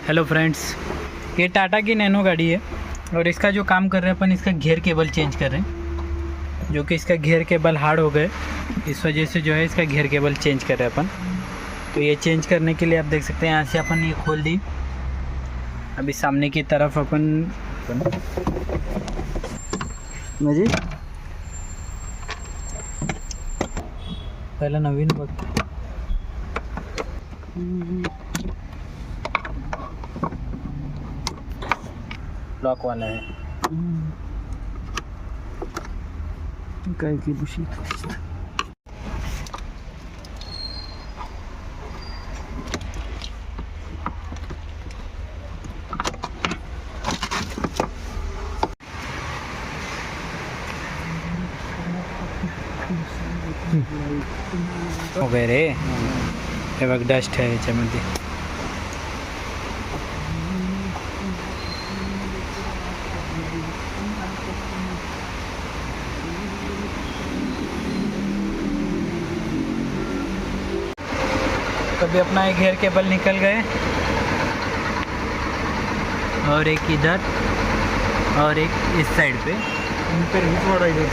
Hello friends, ये टाटा की nano गाड़ी है और इसका जो काम कर रहे हैं अपन, इसका घेर केबल चेंज कर रहे हैं, जो कि इसका घेर केबल हार्ड हो गए, इस वजह से जो है इसका घेर केबल चेंज कर रहे हैं अपन। तो ये चेंज करने के लिए आप देख सकते हैं यहाँ से अपन ये खोल दी। अभी सामने की तरफ अपन म्हणजे पहला नवीन बघ लॉक वाला है काय की बुशी वगैरे हे बघ डस्ट आहे याच्यामध्ये। कभी अपना एक घेर केबल निकल गए और एक इधर और एक इस साइड पे, इन पर ही थोड़ा इधर